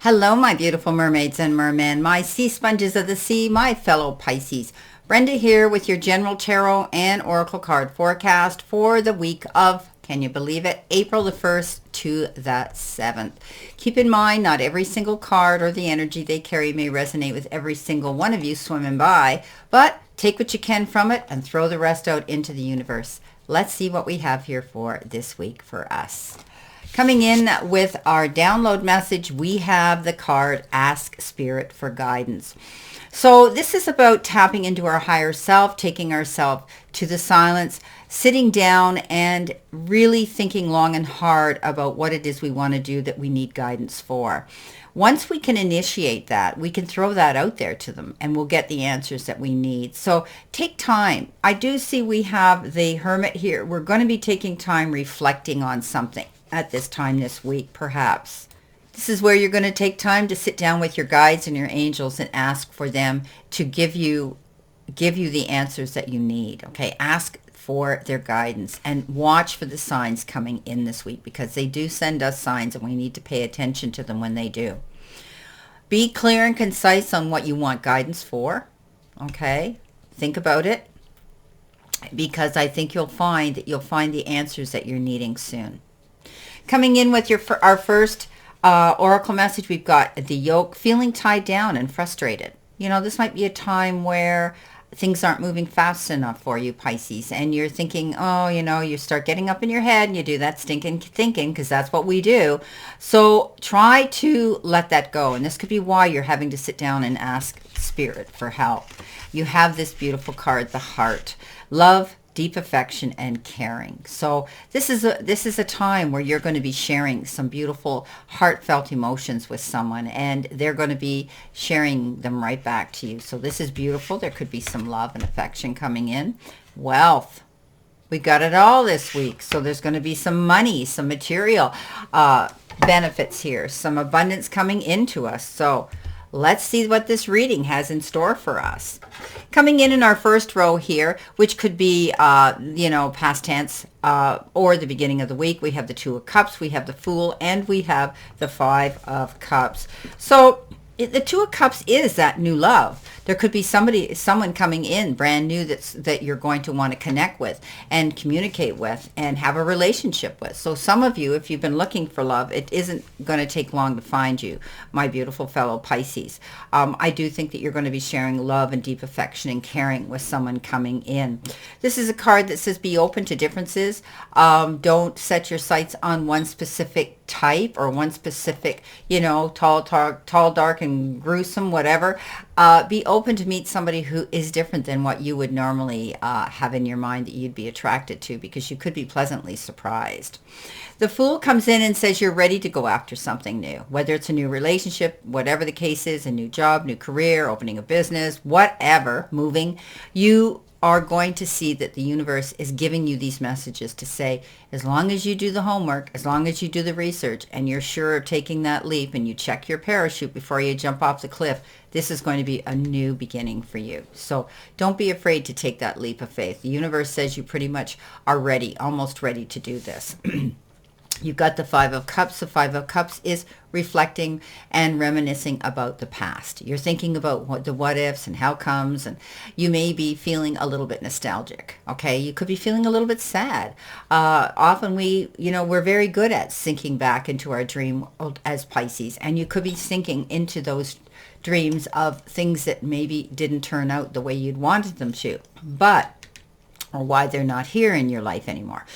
Hello, my beautiful mermaids and mermen, my sea sponges of the sea, my fellow Pisces. Brenda here with your general tarot and oracle card forecast for the week of, can you believe it, April the 1st to the 7th. Keep in mind, not every single card or the energy they carry may resonate with every single one of you swimming by, but take what you can from it and throw the rest out into the universe. Let's see what we have here for this week for us. Coming in with our download message, we have the card Ask Spirit for Guidance. So this is about tapping into our higher self, taking ourselves to the silence, sitting down and really thinking long and hard about what it is we want to do that we need guidance for. Once we can initiate that, we can throw that out there to them and we'll get the answers that we need. So take time. I do see we have the Hermit here. We're going to be taking time reflecting on something at this time this week, perhaps. This is where you're going to take time to sit down with your guides and your angels and ask for them to give you the answers that you need. Okay, ask for their guidance and watch for the signs coming in this week, because they do send us signs and we need to pay attention to them when they do. Be clear and concise on what you want guidance for. Okay, think about it, because I think you'll find the answers that you're needing soon. Coming in with our first oracle message, we've got the yoke, feeling tied down and frustrated. You know, this might be a time where things aren't moving fast enough for you, Pisces, and you're thinking, oh, you start getting up in your head and you do that stinking thinking, because that's what we do. So try to let that go, and this could be why you're having to sit down and ask Spirit for help. You have this beautiful card, the Heart. Love, deep affection, and caring. So this is a time where you're going to be sharing some beautiful heartfelt emotions with someone, and they're going to be sharing them right back to you. So this is beautiful. There could be some love and affection coming in. Wealth. We got it all this week. So there's going to be some money, some material benefits here, some abundance coming into us. So let's see what this reading has in store for us. Coming in our first row here, which could be, past tense or the beginning of the week, we have the Two of Cups, we have the Fool, and we have the Five of Cups. So the Two of Cups is that new love. There could be someone coming in brand new that you're going to want to connect with and communicate with and have a relationship with. So some of you, if you've been looking for love, it isn't going to take long to find you, my beautiful fellow Pisces. I do think that you're going to be sharing love and deep affection and caring with someone coming in. This is a card that says be open to differences. Don't set your sights on one specific type or one specific, tall, dark, and gruesome, whatever. Be open to meet somebody who is different than what you would normally have in your mind that you'd be attracted to, because you could be pleasantly surprised. The Fool comes in and says you're ready to go after something new, whether it's a new relationship, whatever the case is, a new job, new career, opening a business, whatever, moving. You are going to see that the universe is giving you these messages to say, as long as you do the homework, as long as you do the research, and you're sure of taking that leap and you check your parachute before you jump off the cliff, this is going to be a new beginning for you. So don't be afraid to take that leap of faith. The universe says you pretty much are ready, almost ready to do this. You've got the Five of Cups. The Five of Cups is reflecting and reminiscing about the past. You're thinking about the what ifs and how comes, and you may be feeling a little bit nostalgic. Okay, you could be feeling a little bit sad. Often we're very good at sinking back into our dream world as Pisces, and you could be sinking into those dreams of things that maybe didn't turn out the way you'd wanted them to, or why they're not here in your life anymore.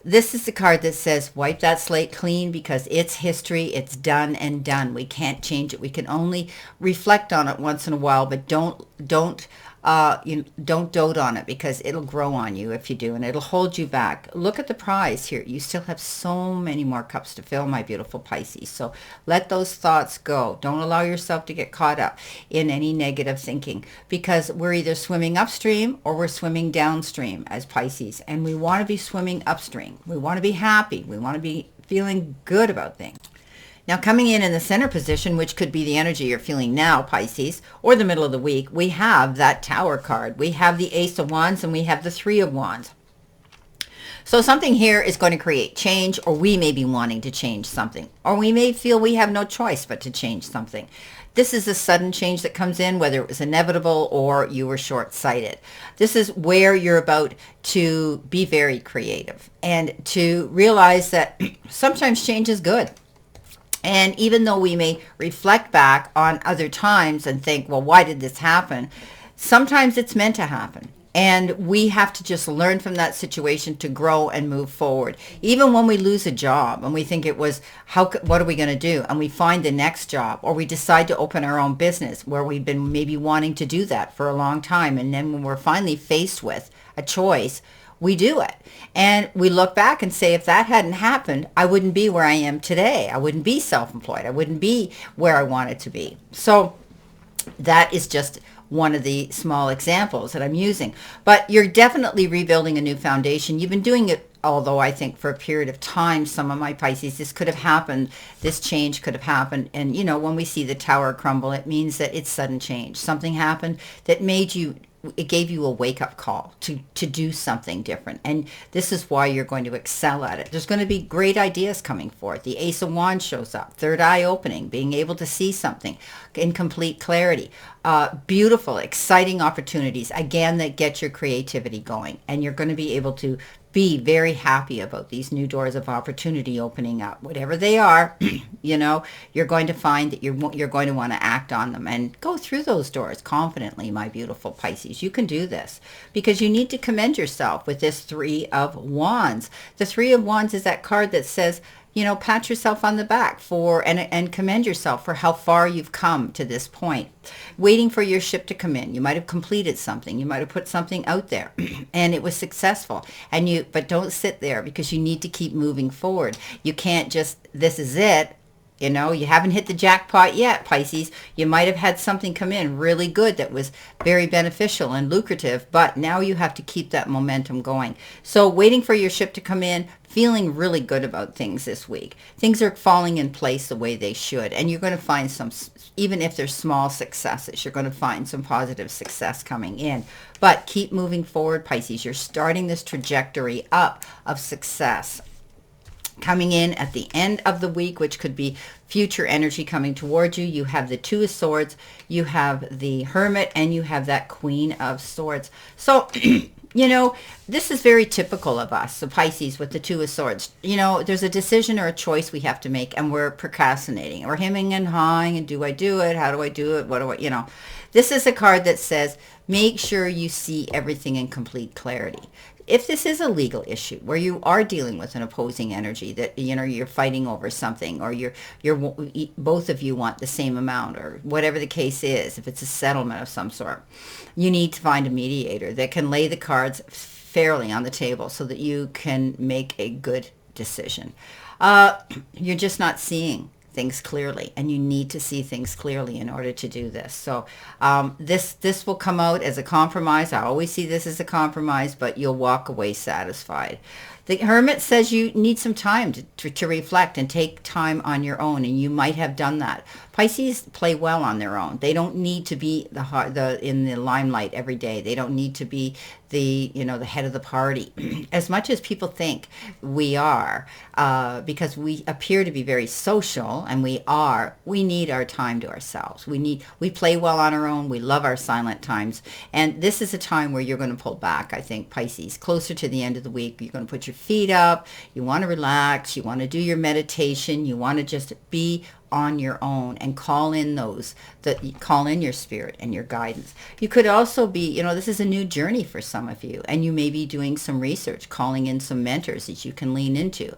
This is the card that says wipe that slate clean, because it's history. It's done and done. We can't change it. We can only reflect on it once in a while, but don't dote on it, because it'll grow on you if you do, and it'll hold you back. Look at the prize here. You still have so many more cups to fill, my beautiful Pisces. So let those thoughts go. Don't allow yourself to get caught up in any negative thinking, because we're either swimming upstream or we're swimming downstream as Pisces, and we want to be swimming upstream. We want to be happy. We want to be feeling good about things. Now, coming in the center position, which could be the energy you're feeling now, Pisces, or the middle of the week, we have that Tower card. We have the Ace of Wands and we have the Three of Wands. So something here is going to create change, or we may be wanting to change something, or we may feel we have no choice but to change something. This is a sudden change that comes in, whether it was inevitable or you were short-sighted. This is where you're about to be very creative and to realize that sometimes change is good. And even though we may reflect back on other times and think, well, why did this happen? Sometimes it's meant to happen. And we have to just learn from that situation to grow and move forward. Even when we lose a job and we think it was, what are we going to do? And we find the next job, or we decide to open our own business where we've been maybe wanting to do that for a long time. And then when we're finally faced with a choice, we do it. And we look back and say, if that hadn't happened, I wouldn't be where I am today. I wouldn't be self-employed. I wouldn't be where I wanted to be. So that is just one of the small examples that I'm using. But you're definitely rebuilding a new foundation. You've been doing it, although I think for a period of time, some of my Pisces, this could have happened, this change could have happened. And, you know, when we see the tower crumble, it means that it's sudden change. Something happened that made you, it gave you a wake-up call to do something different. And this is why you're going to excel at it. There's going to be great ideas coming forth. The Ace of Wands shows up. Third eye opening, being able to see something in complete clarity. Beautiful, exciting opportunities, again, that get your creativity going. And you're going to be able to be very happy about these new doors of opportunity opening up. Whatever they are, you know, you're going to find that you're going to want to act on them and go through those doors confidently, my beautiful Pisces. You can do this because you need to commend yourself with this Three of Wands. The Three of Wands is that card that says, you know, pat yourself on the back for and commend yourself for how far you've come to this point. Waiting for your ship to come in. You might have completed something. You might have put something out there and it was successful. But don't sit there because you need to keep moving forward. You can't just, this is it. You know, you haven't hit the jackpot yet, Pisces. You might have had something come in really good that was very beneficial and lucrative, but now you have to keep that momentum going. So waiting for your ship to come in, feeling really good about things this week. Things are falling in place the way they should, and you're going to find some, even if they're small successes, you're going to find some positive success coming in. But keep moving forward, Pisces. You're starting this trajectory up of success. Coming in at the end of the week, which could be future energy coming towards you. You have the Two of Swords, you have the Hermit, and you have that Queen of Swords. So, you know, this is very typical of us, the Pisces with the Two of Swords. You know, there's a decision or a choice we have to make, and we're procrastinating. We're hemming and hawing, and do I do it? How do I do it? What do I, you know. This is a card that says, make sure you see everything in complete clarity. If this is a legal issue where you are dealing with an opposing energy that, you know, you're fighting over something, or both of you want the same amount, or whatever the case is, if it's a settlement of some sort, you need to find a mediator that can lay the cards fairly on the table so that you can make a good decision. You're just not seeing things clearly, and you need to see things clearly in order to do this. So this will come out as a compromise. I always see this as a compromise, but you'll walk away satisfied. The Hermit says you need some time to reflect and take time on your own, and you might have done that. Pisces play well on their own. They don't need to be in the limelight every day. They don't need to be the head of the party as much as people think we are, because we appear to be very social, and we need our time to ourselves. We play well on our own. We love our silent times, and this is a time where you're going to pull back. I think, Pisces, closer to the end of the week, you're going to put your feet up. You want to relax. You want to do your meditation. You want to just be on your own and call in your spirit and your guidance. You could also be, this is a new journey for some of you, and you may be doing some research, calling in some mentors that you can lean into,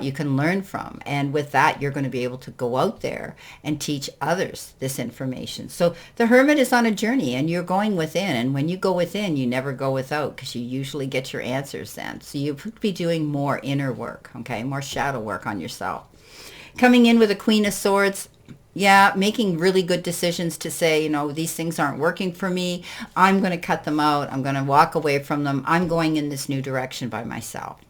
you can learn from, and with that you're going to be able to go out there and teach others this information. So the Hermit is on a journey, and you're going within, and when you go within, you never go without, because you usually get your answers then. So you could be doing more inner work, okay, more shadow work on yourself. Coming in with a Queen of Swords, making really good decisions to say, these things aren't working for me. I'm going to cut them out. I'm going to walk away from them. I'm going in this new direction by myself.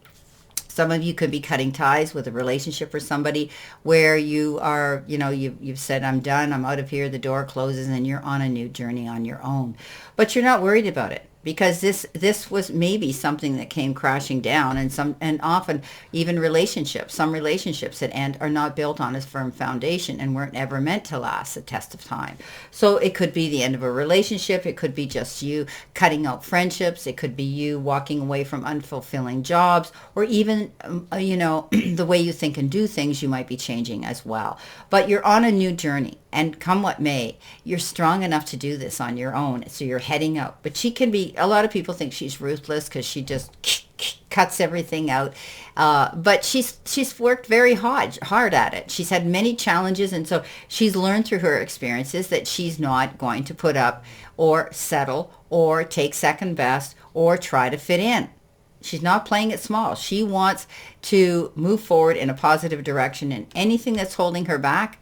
Some of you could be cutting ties with a relationship or somebody where you are, you've said, I'm done. I'm out of here. The door closes, and you're on a new journey on your own. But you're not worried about it, because this was maybe something that came crashing down, and often even relationships, some relationships that end are not built on a firm foundation and weren't ever meant to last the test of time. So it could be the end of a relationship. It could be just you cutting out friendships. It could be you walking away from unfulfilling jobs, or even, the way you think and do things, you might be changing as well. But you're on a new journey. And come what may, you're strong enough to do this on your own. So you're heading out. But she can be, a lot of people think she's ruthless because she just cuts everything out. But she's worked very hard at it. She's had many challenges. And so she's learned through her experiences that she's not going to put up or settle or take second best or try to fit in. She's not playing it small. She wants to move forward in a positive direction. And anything that's holding her back,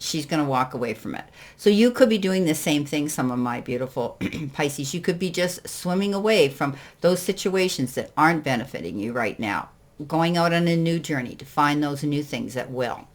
she's going to walk away from it. So you could be doing the same thing, some of my beautiful Pisces. You could be just swimming away from those situations that aren't benefiting you right now, going out on a new journey to find those new things that will.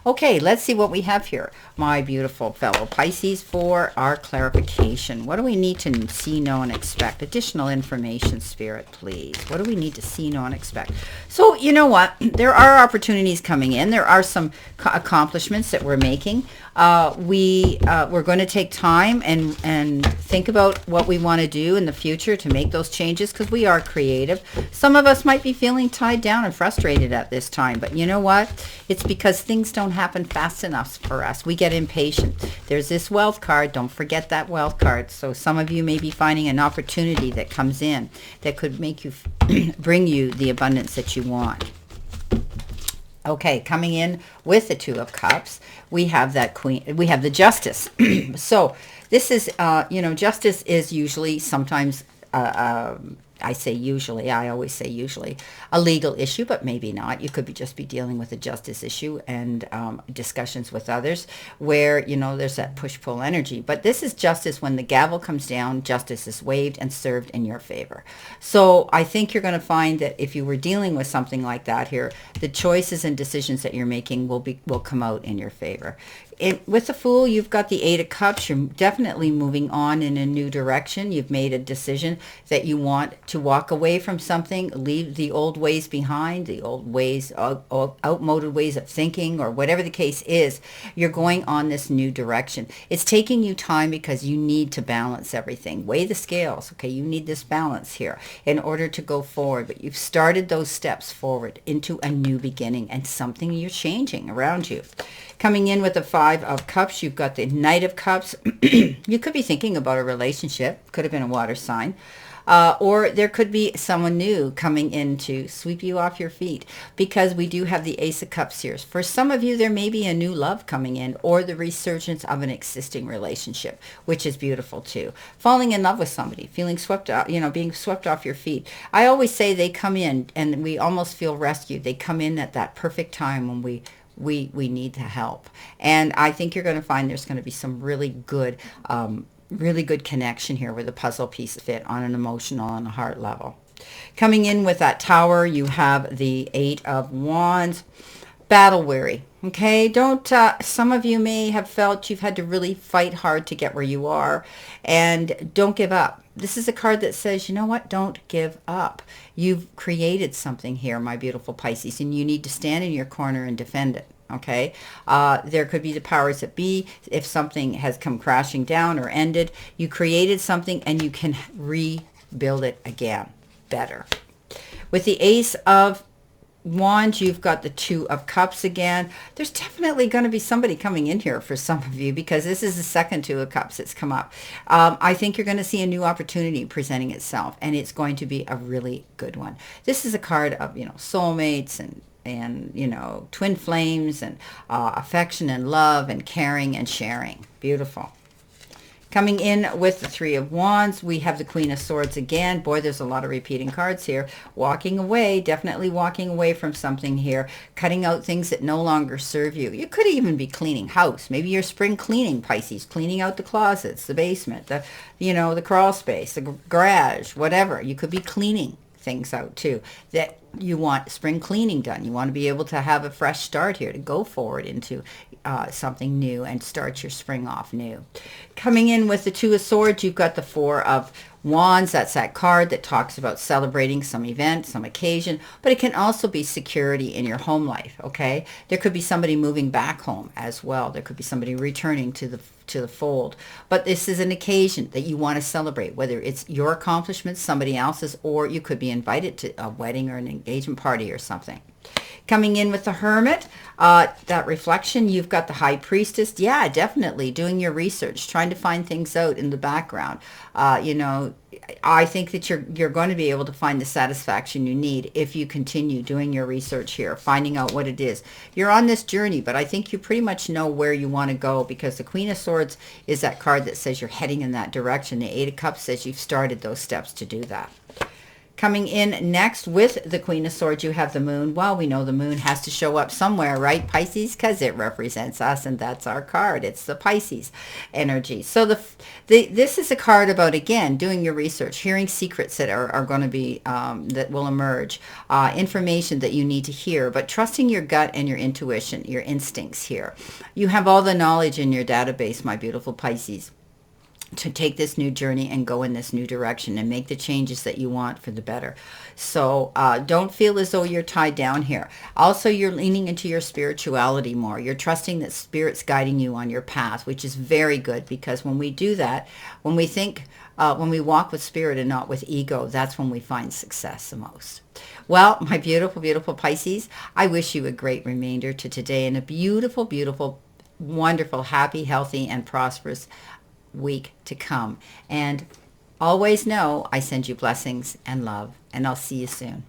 Okay, let's see what we have here, my beautiful fellow Pisces, for our clarification. What do we need to see, know, and expect? Additional information, Spirit, please. What do we need to see, know, and expect? So, you know what? There are opportunities coming in. There are some accomplishments that we're making. We're going to take time and think about what we want to do in the future to make those changes, because we are creative. Some of us might be feeling tied down and frustrated at this time, but you know what? It's because things don't happen fast enough for us. We get impatient. There's this wealth card. Don't forget that wealth card. So some of you may be finding an opportunity that comes in that could make you bring you the abundance that you want. Okay, coming in with the Two of Cups, we have that Queen. We have the Justice. So this is, justice is usually sometimes, I say usually, I always say usually, a legal issue, but maybe not. You could just be dealing with a justice issue and discussions with others where, there's that push-pull energy. But this is justice. When the gavel comes down, justice is waved and served in your favor. So I think you're going to find that if you were dealing with something like that here, the choices and decisions that you're making will come out in your favor. With the Fool, you've got the Eight of Cups. You're definitely moving on in a new direction. You've made a decision that you want to walk away from something, leave the old ways behind, the old ways, outmoded ways of thinking, or whatever the case is. You're going on this new direction. It's taking you time because you need to balance everything. Weigh the scales. Okay, you need this balance here in order to go forward. But you've started those steps forward into a new beginning and something you're changing around you. Coming in with the Five of Cups, you've got the Knight of Cups. You could be thinking about a relationship. Could have been a water sign. Or there could be someone new coming in to sweep you off your feet, because we do have the Ace of Cups here. For some of you, there may be a new love coming in, or the resurgence of an existing relationship, which is beautiful too. Falling in love with somebody, feeling swept out, being swept off your feet. I always say they come in and we almost feel rescued. They come in at that perfect time when we need the help. And I think you're going to find there's going to be some really good connection here where the puzzle pieces fit on an emotional and a heart level. Coming in with that Tower, you have the Eight of Wands. Battle weary. Okay, some of you may have felt you've had to really fight hard to get where you are, and don't give up. This is a card that says, you know what, don't give up. You've created something here, my beautiful Pisces, and you need to stand in your corner and defend it. Okay, there could be the powers that be. If something has come crashing down or ended, you created something and you can rebuild it again better. With the Ace of Wands, you've got the Two of Cups again. There's definitely going to be somebody coming in here for some of you, because this is the second Two of Cups that's come up. I think you're going to see a new opportunity presenting itself, and it's going to be a really good one. This is a card of, soulmates and twin flames and affection and love and caring and sharing. Beautiful. Coming in with the Three of Wands, we have the Queen of Swords again. Boy, there's a lot of repeating cards here. Walking away, definitely walking away from something here. Cutting out things that no longer serve you. You could even be cleaning house. Maybe you're spring cleaning, Pisces. Cleaning out the closets, the basement, the crawl space, the garage, whatever. You could be cleaning things out too that you want spring cleaning done. You want to be able to have a fresh start here to go forward into something new and start your spring off new. Coming in with the Two of Swords, you've got the Four of Wands, that's that card that talks about celebrating some event, some occasion, but it can also be security in your home life, okay? There could be somebody moving back home as well. There could be somebody returning to the fold. But this is an occasion that you want to celebrate, whether it's your accomplishments, somebody else's, or you could be invited to a wedding or an engagement party or something. Coming in with the Hermit, that reflection, you've got the High Priestess. Yeah, definitely doing your research, trying to find things out in the background. I think that you're going to be able to find the satisfaction you need if you continue doing your research here, finding out what it is. You're on this journey, but I think you pretty much know where you want to go, because the Queen of Swords is that card that says you're heading in that direction. The Eight of Cups says you've started those steps to do that. Coming in next with the Queen of Swords, you have the Moon. Well, we know the Moon has to show up somewhere, right, Pisces? Because it represents us, and that's our card. It's the Pisces energy. So this is a card about, again, doing your research, hearing secrets that are going to be, that will emerge, information that you need to hear, but trusting your gut and your intuition, your instincts here. You have all the knowledge in your database, my beautiful Pisces, to take this new journey and go in this new direction and make the changes that you want for the better. So don't feel as though you're tied down here. Also, you're leaning into your spirituality more. You're trusting that Spirit's guiding you on your path, which is very good, because when we do that, when we think, when we walk with Spirit and not with ego, that's when we find success the most. Well, my beautiful, beautiful Pisces, I wish you a great remainder to today and a beautiful, beautiful, wonderful, happy, healthy, and prosperous week to come. And always know I send you blessings and love, and I'll see you soon.